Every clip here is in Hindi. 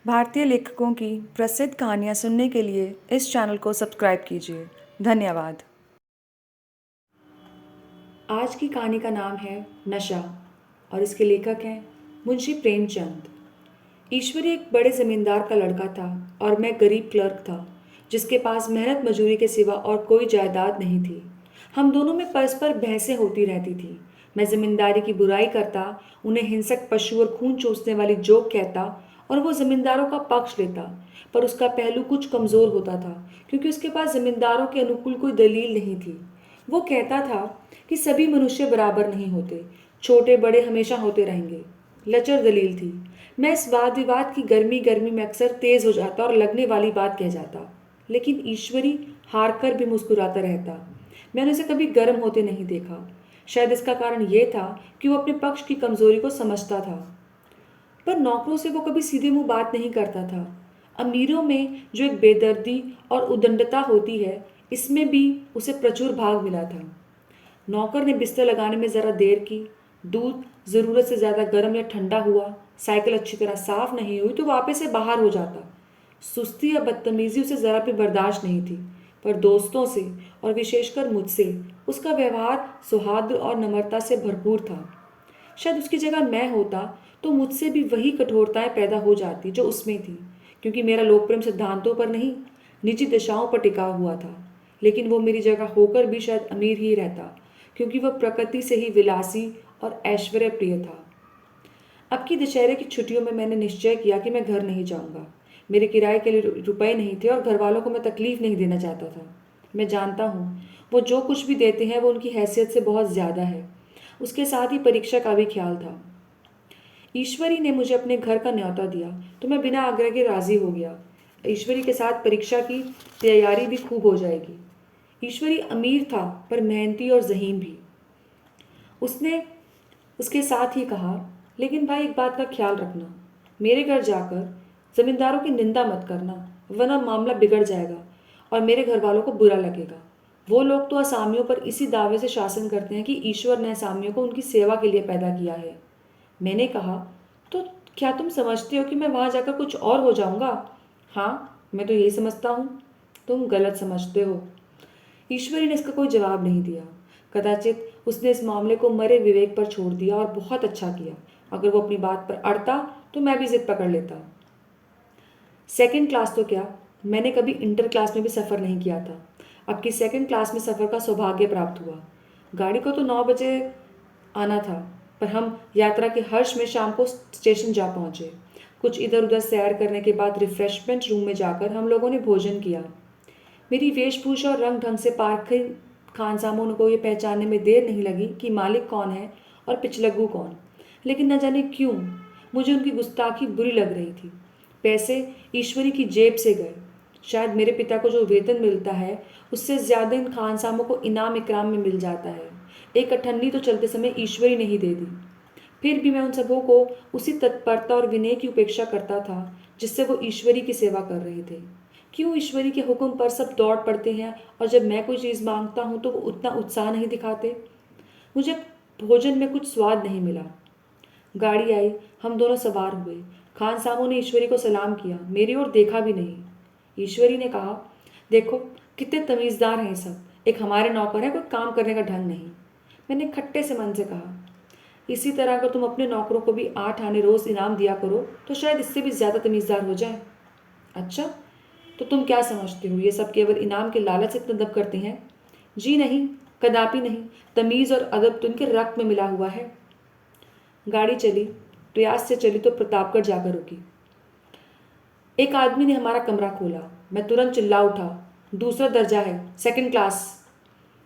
भारतीय लेखकों की प्रसिद्ध कहानियाँ सुनने के लिए इस चैनल को सब्सक्राइब कीजिए। धन्यवाद। आज की कहानी का नाम है नशा और इसके लेखक हैं मुंशी प्रेमचंद। ईश्वरी एक बड़े जमींदार का लड़का था और मैं गरीब क्लर्क था, जिसके पास मेहनत मजूरी के सिवा और कोई जायदाद नहीं थी। हम दोनों में परस्पर बहसें होती रहती थी। मैं जमींदारी की बुराई करता, उन्हें हिंसक पशु और खून चूसने वाली जोक कहता और वो जमींदारों का पक्ष लेता। पर उसका पहलू कुछ कमज़ोर होता था, क्योंकि उसके पास जमींदारों के अनुकूल कोई दलील नहीं थी। वो कहता था कि सभी मनुष्य बराबर नहीं होते, छोटे बड़े हमेशा होते रहेंगे। लचर दलील थी। मैं इस वाद विवाद की गर्मी गर्मी में अक्सर तेज हो जाता और लगने वाली बात कह जाता, लेकिन ईश्वरी हार कर भी मुस्कुराता रहता। मैंने उसे कभी गर्म होते नहीं देखा। शायद इसका कारण यह था कि वो अपने पक्ष की कमजोरी को समझता था। पर नौकरों से वो कभी सीधे मुंह बात नहीं करता था। अमीरों में जो एक बेदर्दी और उदंडता होती है, इसमें भी उसे प्रचुर भाग मिला था। नौकर ने बिस्तर लगाने में ज़रा देर की, दूध ज़रूरत से ज़्यादा गर्म या ठंडा हुआ, साइकिल अच्छी तरह साफ नहीं हुई तो वापस से बाहर हो जाता। सुस्ती या बदतमीजी उसे ज़रा भी बर्दाश्त नहीं थी। पर दोस्तों से और विशेषकर मुझसे उसका व्यवहार सौहार्द और नम्रता से भरपूर था। शायद उसकी जगह मैं होता तो मुझसे भी वही कठोरताएं पैदा हो जाती जो उसमें थी, क्योंकि मेरा लोक प्रेम सिद्धांतों पर नहीं, निजी दशाओं पर टिका हुआ था। लेकिन वो मेरी जगह होकर भी शायद अमीर ही रहता, क्योंकि वह प्रकृति से ही विलासी और ऐश्वर्य प्रिय था। अब की दशहरे की छुट्टियों में मैंने निश्चय किया कि मैं घर नहीं जाऊंगा। मेरे किराए के लिए रुपए नहीं थे और घर वालों को मैं तकलीफ नहीं देना चाहता था। मैं जानता हूँ वो जो कुछ भी देते हैं वो उनकी हैसियत से बहुत ज़्यादा है। उसके साथ ही परीक्षा का भी ख्याल था। ईश्वरी ने मुझे अपने घर का न्योता दिया तो मैं बिना आग्रह के राजी हो गया। ईश्वरी के साथ परीक्षा की तैयारी भी खूब हो जाएगी। ईश्वरी अमीर था पर मेहनती और ज़हीन भी। उसने उसके साथ ही कहा, लेकिन भाई एक बात का ख्याल रखना, मेरे घर जाकर जमींदारों की निंदा मत करना, वरना मामला बिगड़ जाएगा और मेरे घर वालों को बुरा लगेगा। वो लोग तो असामियों पर इसी दावे से शासन करते हैं कि ईश्वर ने असामियों को उनकी सेवा के लिए पैदा किया है। मैंने कहा, तो क्या तुम समझते हो कि मैं वहाँ जाकर कुछ और हो जाऊँगा? हाँ, मैं तो यही समझता हूँ। तुम गलत समझते हो। ईश्वरी ने इसका कोई जवाब नहीं दिया। कदाचित उसने इस मामले को मरे विवेक पर छोड़ दिया और बहुत अच्छा किया। अगर वो अपनी बात पर अड़ता तो मैं भी जिद पकड़ लेता। सेकंड क्लास तो क्या, मैंने कभी इंटर क्लास में भी सफ़र नहीं किया था। अब की सेकंड क्लास में सफ़र का सौभाग्य प्राप्त हुआ। गाड़ी को तो 9 बजे आना था, पर हम यात्रा के हर्ष में शाम को स्टेशन जा पहुँचे। कुछ इधर उधर सैर करने के बाद रिफ्रेशमेंट रूम में जाकर हम लोगों ने भोजन किया। मेरी वेशभूषा और रंग ढंग से पारखी खानसामों को ये पहचानने में देर नहीं लगी कि मालिक कौन है और पिछलग्गू कौन। लेकिन न जाने क्यों मुझे उनकी गुस्ताखी बुरी लग रही थी। पैसे ईश्वरी की जेब से गए। शायद मेरे पिता को जो वेतन मिलता है उससे ज़्यादा इन खानसामों को इनाम इकराम में मिल जाता है। एक अठन्नी तो चलते समय ईश्वरी ने ही दे दी। फिर भी मैं उन सबों को उसी तत्परता और विनय की उपेक्षा करता था जिससे वो ईश्वरी की सेवा कर रहे थे। क्यों ईश्वरी के हुक्म पर सब दौड़ पड़ते हैं और जब मैं कोई चीज़ मांगता हूँ तो वो उतना उत्साह नहीं दिखाते? मुझे भोजन में कुछ स्वाद नहीं मिला। गाड़ी आई, हम दोनों सवार हुए। खान सामू ने ईश्वरी को सलाम किया, मेरी ओर देखा भी नहीं। ईश्वरी ने कहा, देखो कितने तमीज़दार हैं सब, एक हमारे नौकर हैं, कोई काम करने का ढंग नहीं। मैंने खट्टे से मन से कहा, इसी तरह अगर तुम अपने नौकरों को भी 8 आने रोज़ इनाम दिया करो तो शायद इससे भी ज़्यादा तमीज़दार हो जाए। अच्छा, तो तुम क्या समझते हो ये सब केवल इनाम के लालच से इतना दब करते हैं? जी नहीं, कदापि नहीं। तमीज़ और अदब तो इनके रक्त में मिला हुआ है। गाड़ी चली, प्रयास से चली तो प्रतापगढ़ जाकर रुकी। एक आदमी ने हमारा कमरा खोला। मैं तुरंत चिल्ला उठा, दूसरा दर्जा है, सेकंड क्लास।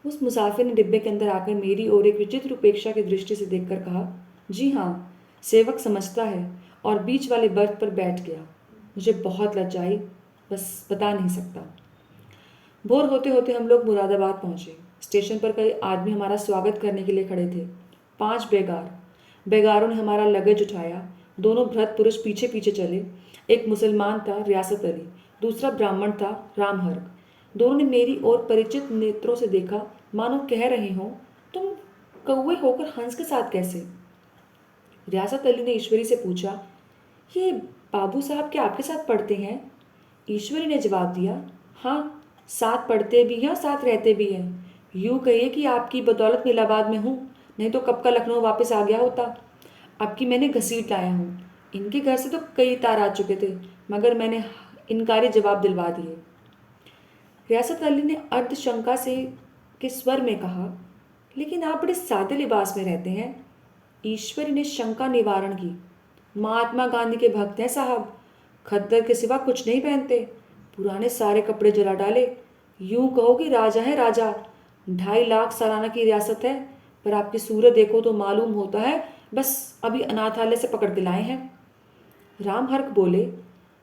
उस मुसाफिर ने डिब्बे के अंदर आकर मेरी ओर एक विचित्र उपेक्षा की दृष्टि से देखकर कहा, जी हाँ, सेवक समझता है, और बीच वाले बर्थ पर बैठ गया। मुझे बहुत लज्जा आई, बस बता नहीं सकता। भोर होते होते हम लोग मुरादाबाद पहुंचे। स्टेशन पर कई आदमी हमारा स्वागत करने के लिए खड़े थे। 5 बेगार। बेगारों ने हमारा लगेज उठाया। दोनों भ्रत पुरुष पीछे पीछे चले। एक मुसलमान था, रियासत अली। दूसरा ब्राह्मण था, रामहर्क। दोनों ने मेरी ओर परिचित नेत्रों से देखा, मानो कह रहे हों, तुम कौवे होकर हंस के साथ कैसे? रियासत अली ने ईश्वरी से पूछा, ये बाबू साहब क्या आपके साथ पढ़ते हैं? ईश्वरी ने जवाब दिया, हाँ, साथ पढ़ते भी हैं और साथ रहते भी हैं। यूँ कहिए कि आपकी बदौलत में इलाहाबाद में हूँ, नहीं तो कब का लखनऊ वापस आ गया होता। अब की मैंने घसीट लाया हूँ। इनके घर से तो कई तार आ चुके थे, मगर मैंने इनकारी जवाब दिलवा दिए। रियासत अली ने अर्धशंका से के स्वर में कहा, लेकिन आप बड़े सादे लिबास में रहते हैं। ईश्वरी ने शंका निवारण की, महात्मा गांधी के भक्त हैं साहब, खद्दर के सिवा कुछ नहीं पहनते, पुराने सारे कपड़े जला डाले, यूं कहो कि राजा है राजा। 2.5 लाख सालाना की रियासत है, पर आपकी सूरत देखो तो मालूम होता है बस अभी अनाथालय से पकड़ के लाए हैं। राम हर्क बोले,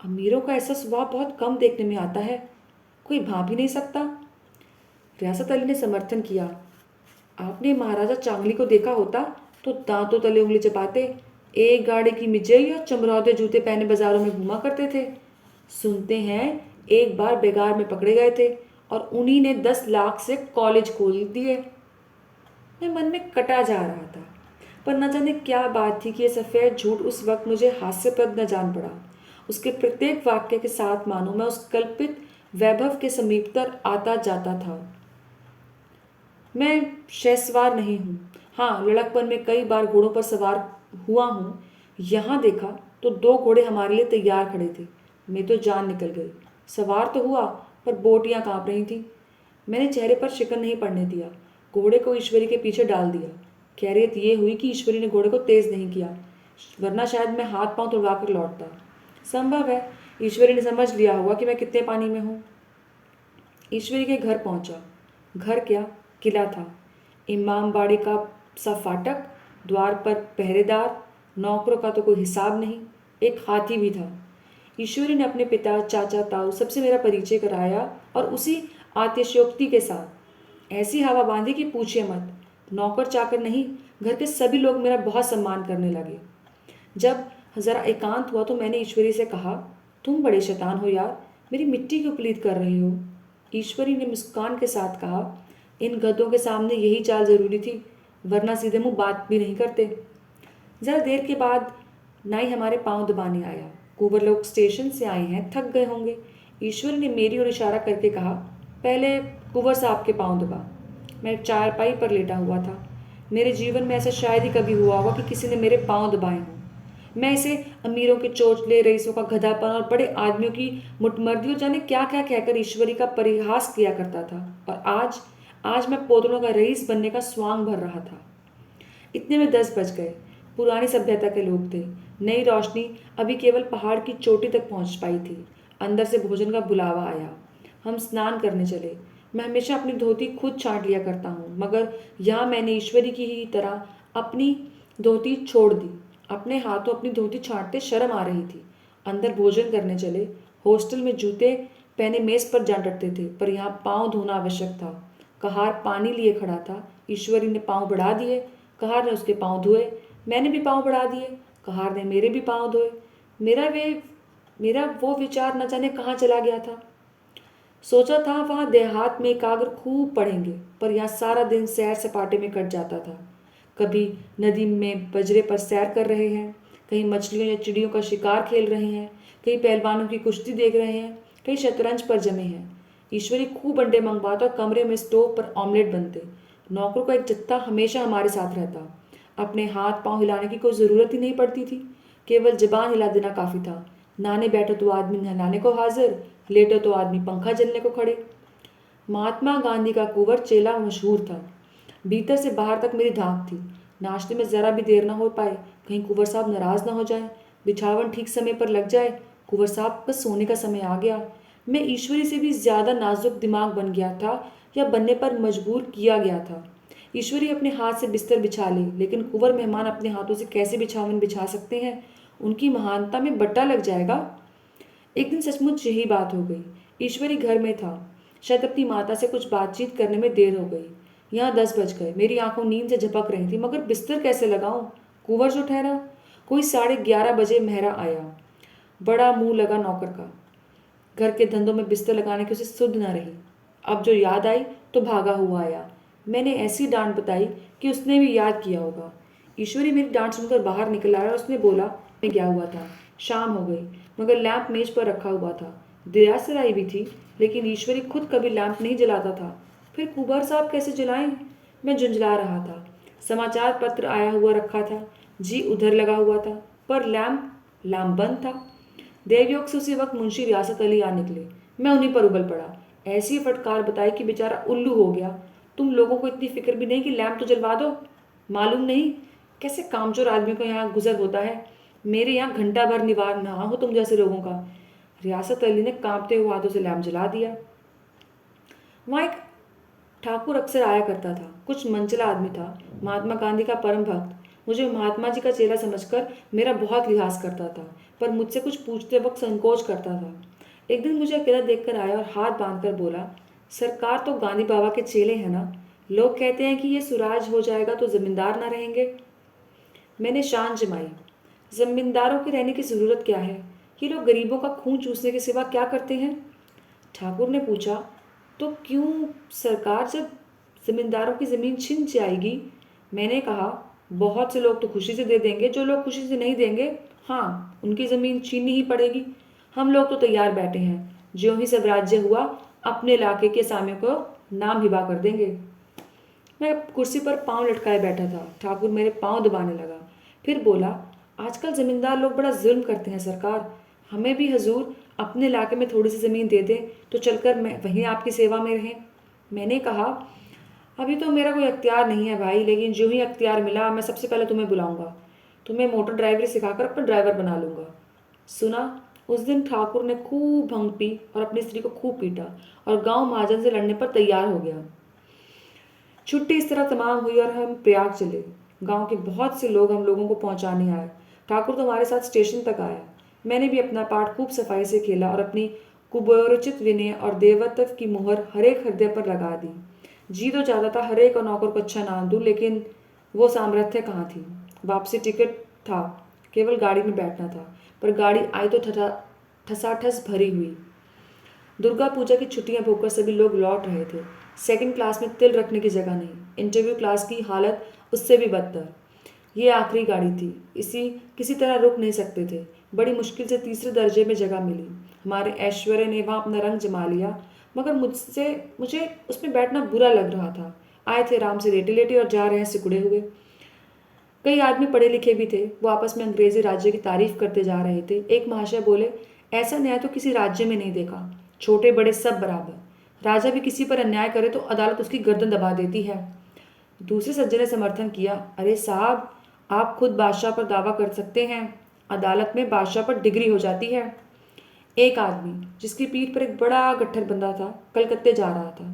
अमीरों का ऐसा स्वभाव बहुत कम देखने में आता है, कोई भाप ही नहीं सकता। रियासत अली ने समर्थन किया, आपने महाराजा चांगली को देखा होता तो दांतों तले उंगली चबाते, एक गाड़ी की मिजई और चमरौदे जूते पहने बाजारों में घूमा करते थे। सुनते हैं एक बार बेगार में पकड़े गए थे और उन्हीं ने 10 लाख से कॉलेज खोल दिए। मैं मन में कटा जा रहा था, पर न जाने क्या बात थी कि यह सफ़ेद झूठ उस वक्त मुझे हास्यप्रद न जान पड़ा। उसके प्रत्येक वाक्य के साथ मानो मैं उस कल्पित वैभव के समीपतर आता जाता था। मैं शहसवार नहीं हूँ, हाँ, लड़कपन में कई बार घोड़ों पर सवार हुआ हूँ। यहाँ देखा तो 2 घोड़े हमारे लिए तैयार खड़े थे। मैं तो जान निकल गई। सवार तो हुआ, पर बोटियाँ काँप रही थीं। मैंने चेहरे पर शिकन नहीं पड़ने दिया, घोड़े को ईश्वरी के पीछे डाल दिया। खैरियत ये हुई कि ईश्वरी ने घोड़े को तेज़ नहीं किया, वरना शायद मैं हाथ पांव तुड़वा कर लौटता। संभव है ईश्वरी ने समझ लिया होगा कि मैं कितने पानी में हूँ। ईश्वरी के घर पहुँचा। घर क्या, किला था। इमामबाड़े का सा फाटक, द्वार पर पहरेदार, नौकरों का तो कोई हिसाब नहीं, एक हाथी भी था। ईश्वरी ने अपने पिता, चाचा, ताऊ सबसे मेरा परिचय कराया और उसी आतिशयोक्ति के साथ ऐसी हवा बांधी कि पूछिए मत। नौकर चाकर नहीं, घर के सभी लोग मेरा बहुत सम्मान करने लगे। जब ज़रा एकांत हुआ तो मैंने ईश्वरी से कहा, तुम बड़े शैतान हो यार, मेरी मिट्टी क्यों पलीत कर रहे हो? ईश्वरी ने मुस्कान के साथ कहा, इन गधों के सामने यही चाल ज़रूरी थी, वरना सीधे मुंह बात भी नहीं करते। ज़रा देर के बाद नाई हमारे पांव दबाने आया। कुंवर लोग स्टेशन से आए हैं, थक गए होंगे। ईश्वरी ने मेरी ओर इशारा करके कहा, पहले कुंवर साहब के पांव दबा। मैं चारपाई पर लेटा हुआ था। मेरे जीवन में ऐसा शायद ही कभी हुआ होगा कि किसी ने मेरे पांव दबाए हों। मैं इसे अमीरों के चोचले, रईसों का गधापन और बड़े आदमियों की मुटमर्दियों जाने क्या क्या कहकर ईश्वरी का परिहास किया करता था। और आज मैं पोतड़ों का रईस बनने का स्वांग भर रहा था। इतने में 10 बज गए। पुरानी सभ्यता के लोग थे। नई रोशनी अभी केवल पहाड़ की चोटी तक पहुंच पाई थी। अंदर से भोजन का बुलावा आया। हम स्नान करने चले। मैं हमेशा अपनी धोती खुद छांट लिया करता हूँ, मगर यहाँ मैंने ईश्वरी की ही तरह अपनी धोती छोड़ दी। अपने हाथों अपनी धोती छांटते शर्म आ रही थी। अंदर भोजन करने चले। हॉस्टल में जूते पहने मेज पर जा डटते थे, पर यहाँ पाँव धोना आवश्यक था। कहार पानी लिए खड़ा था। ईश्वरी ने पाँव बढ़ा दिए, कहार ने उसके पाँव धोए। मैंने भी पाँव बढ़ा दिए, कहार ने मेरे भी पाँव धोए। मेरा वो विचार न जाने कहाँ चला गया था। सोचा था वहाँ देहात में एकाग्र खूब पढ़ेंगे, पर यहाँ सारा दिन सैर सपाटे में कट जाता था। कभी नदी में बजरे पर सैर कर रहे हैं, कहीं मछलियों या चिड़ियों का शिकार खेल रहे हैं, कहीं पहलवानों की कुश्ती देख रहे हैं, कहीं शतरंज पर जमे हैं। ईश्वरी खूब अंडे मंगवाता और कमरे में स्टोव पर ऑमलेट बनते। नौकरों का एक जत्था हमेशा हमारे साथ रहता। अपने हाथ पांव हिलाने की कोई ज़रूरत ही नहीं पड़ती थी, केवल जबान हिला देना काफ़ी था। नहाने बैठो तो आदमी नहलाने को हाजिर, लेटो तो आदमी पंखा जलने को खड़े। महात्मा गांधी का कुंवर चेला मशहूर था। भीतर से बाहर तक मेरी धाक थी। नाश्ते में ज़रा भी देर ना हो पाए, कहीं कुंवर साहब नाराज़ ना हो जाए, बिछावन ठीक समय पर लग जाए, कुंवर साहब का सोने का समय आ गया। मैं ईश्वरी से भी ज़्यादा नाजुक दिमाग बन गया था, या बनने पर मजबूर किया गया था। ईश्वरी अपने हाथ से बिस्तर बिछा ले, लेकिन कुंवर मेहमान अपने हाथों से कैसे बिछावन बिछा सकते हैं? उनकी महानता में बट्टा लग जाएगा। एक दिन सचमुच यही बात हो गई। ईश्वरी घर में था। शायद अपनी माता से कुछ बातचीत करने में देर हो गई। यहाँ 10 बज गए। मेरी आंखों नींद से झपक रही थी, मगर बिस्तर कैसे लगाऊं? कुंवर जो ठहरा। कोई 11:30 बजे मेहरा आया। बड़ा मुंह लगा नौकर का। घर के धंधों में बिस्तर लगाने की उसे सुध न रही। अब जो याद आई तो भागा हुआ आया। मैंने ऐसी डांट बताई कि उसने भी याद किया होगा। ईश्वरी मेरी डांट सुनकर बाहर निकल आया और उसने बोला, मैं क्या हुआ था? शाम हो गई, मगर लैंप मेज पर रखा हुआ था। दिरासर आई भी थी, लेकिन ईश्वरी खुद कभी लैंप नहीं जलाता था। फिर कुंवर साहब कैसे जलाएं? मैं झुंझला रहा था। समाचार पत्र आया हुआ रखा था, जी उधर लगा हुआ था, पर लैंप लैंप बंद था। देवयोग से उसी वक्त मुंशी रियासत अली आ निकले। मैं उन्हीं पर उगल पड़ा। ऐसी फटकार बताई कि बेचारा उल्लू हो गया। तुम लोगों को इतनी फिक्र भी नहीं कि लैंप तो जलवा दो? मालूम नहीं कैसे कामचोर आदमी को यहाँ गुजर होता है। मेरे यहाँ घंटा भर निवार ना हो तुम जैसे लोगों का। रियासत अली ने कांपते हुए हाथों से लैंप जला दिया। वहाँ एक ठाकुर अक्सर आया करता था, कुछ मंचला आदमी था, महात्मा गांधी का परम भक्त। मुझे महात्मा जी का चेला समझकर मेरा बहुत लिहाज करता था, पर मुझसे कुछ पूछते वक्त संकोच करता था। एक दिन मुझे अकेला देखकर आया और हाथ बांधकर बोला, सरकार तो गांधी बाबा के चेले हैं ना? लोग कहते हैं कि ये सुराज हो जाएगा तो जमींदार ना रहेंगे। मैंने शान जमाई। जमींदारों के रहने की ज़रूरत क्या है? ये लोग गरीबों का खून चूसने के सिवा क्या करते हैं? ठाकुर ने पूछा, तो क्यों सरकार जब जमींदारों की ज़मीन छिन जाएगी? मैंने कहा, बहुत से लोग तो खुशी से दे देंगे, जो लोग खुशी से नहीं देंगे, हाँ उनकी ज़मीन छीननी ही पड़ेगी। हम लोग तो तैयार बैठे हैं, ज्यों ही सब राज्य हुआ अपने इलाके के सामे को नाम हिबा कर देंगे। मैं कुर्सी पर पांव लटकाए बैठा था। ठाकुर मेरे पांव दबाने लगा, फिर बोला, आजकल जमींदार लोग बड़ा जुल्म करते हैं सरकार। हमें भी हजूर अपने इलाके में थोड़ी सी ज़मीन दे दें तो चलकर मैं वहीं आपकी सेवा में रहें। मैंने कहा, अभी तो मेरा कोई अख्तियार नहीं है भाई, लेकिन जो ही अख्तियार मिला मैं सबसे पहले तुम्हें बुलाऊंगा। तुम्हें मोटर ड्राइवरी सिखाकर अपना ड्राइवर बना लूंगा। सुना, उस दिन ठाकुर ने खूब भंग पी और अपनी स्त्री को खूब पीटा और गांव महाजन से लड़ने पर तैयार हो गया। छुट्टी इस तरह तमाम हुई और हम प्रयाग चले। गांव के बहुत से लोग हम लोगों को पहुंचाने आए। ठाकुर तो हमारे साथ स्टेशन तक आया। मैंने भी अपना पाठ खूब सफाई से खेला और अपनी कुबोरोचित विनय और देवत्व की मुहर हरेक हृदय पर लगा दी। जी तो चाहता था हरेक और नौकर को अच्छा नाम दूं, लेकिन वो सामर्थ्य कहाँ थी। वापसी टिकट था, केवल गाड़ी में बैठना था, पर गाड़ी आई तो ठसाठस भरी हुई। दुर्गा पूजा की छुट्टियां भोगकर सभी लोग लौट रहे थे। सेकंड क्लास में तिल रखने की जगह नहीं। इंटरव्यू क्लास की हालत उससे भी बदतर। ये आखिरी गाड़ी थी, इसी किसी तरह रुक नहीं सकते थे। बड़ी मुश्किल से तीसरे दर्जे में जगह मिली। हमारे ऐश्वर्य ने वहाँ अपना रंग जमा लिया, मगर मुझे उसमें बैठना बुरा लग रहा था। आए थे आराम से लेटे लेटे और जा रहे हैं सिकुड़े हुए। कई आदमी पढ़े लिखे भी थे, वो आपस में अंग्रेजी राज्य की तारीफ करते जा रहे थे। एक महाशय बोले, ऐसा न्याय तो किसी राज्य में नहीं देखा, छोटे बड़े सब बराबर। राजा भी किसी पर अन्याय करे तो अदालत उसकी गर्दन दबा देती है। दूसरे सज्जन ने समर्थन किया, अरे साहब, आप खुद बादशाह पर दावा कर सकते हैं, अदालत में बादशाह पर डिग्री हो जाती है। एक आदमी जिसकी पीठ पर एक बड़ा गट्ठर बंधा था कलकत्ते जा रहा था।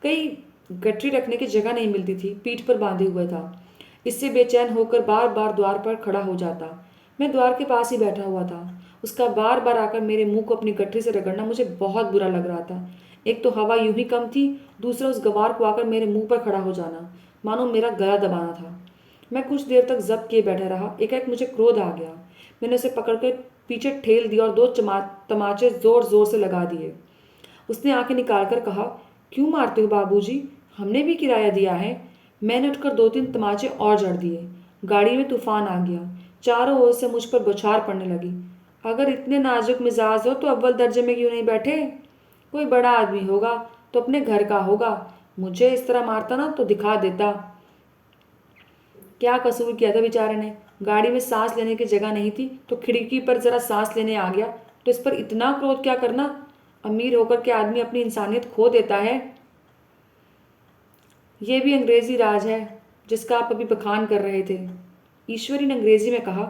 कई गठरी रखने की जगह नहीं मिलती थी, पीठ पर बांधे हुए था। इससे बेचैन होकर बार बार द्वार पर खड़ा हो जाता। मैं द्वार के पास ही बैठा हुआ था। उसका बार बार आकर मेरे मुंह को अपनी गठरी से रगड़ना मुझे बहुत बुरा लग रहा था। एक तो हवा यूं ही कम थी, दूसरा उस गवार को आकर मेरे मुंह पर खड़ा हो जाना मानो मेरा गला दबाना था। मैं कुछ देर तक जब्त किए बैठा रहा। एकाएक मुझे क्रोध आ गया। मैंने उसे पकड़कर पीछे ठेल दिया और दो तमाचे जोर जोर से लगा दिए। उसने आंखें निकालकर कहा, क्यों मारते हो बाबूजी, हमने भी किराया दिया है। मैंने उठकर दो तीन तमाचे और जड़ दिए। गाड़ी में तूफान आ गया। चारों ओर से मुझ पर बौछार पड़ने लगी। अगर इतने नाजुक मिजाज हो तो अव्वल दर्जे में क्यों नहीं बैठे? कोई बड़ा आदमी होगा तो अपने घर का होगा। मुझे इस तरह मारता ना तो दिखा देता। क्या कसूर किया था बेचारे ने? गाड़ी में सांस लेने की जगह नहीं थी तो खिड़की पर जरा सांस लेने आ गया, तो इस पर इतना क्रोध क्या करना? अमीर होकर के आदमी अपनी इंसानियत खो देता है। यह भी अंग्रेजी राज है जिसका आप अभी बखान कर रहे थे। ईश्वरी ने अंग्रेजी में कहा,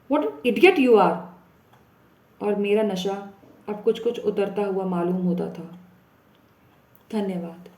व्हाट इडियट यू आर। और मेरा नशा अब कुछ कुछ उतरता हुआ मालूम होता था। धन्यवाद।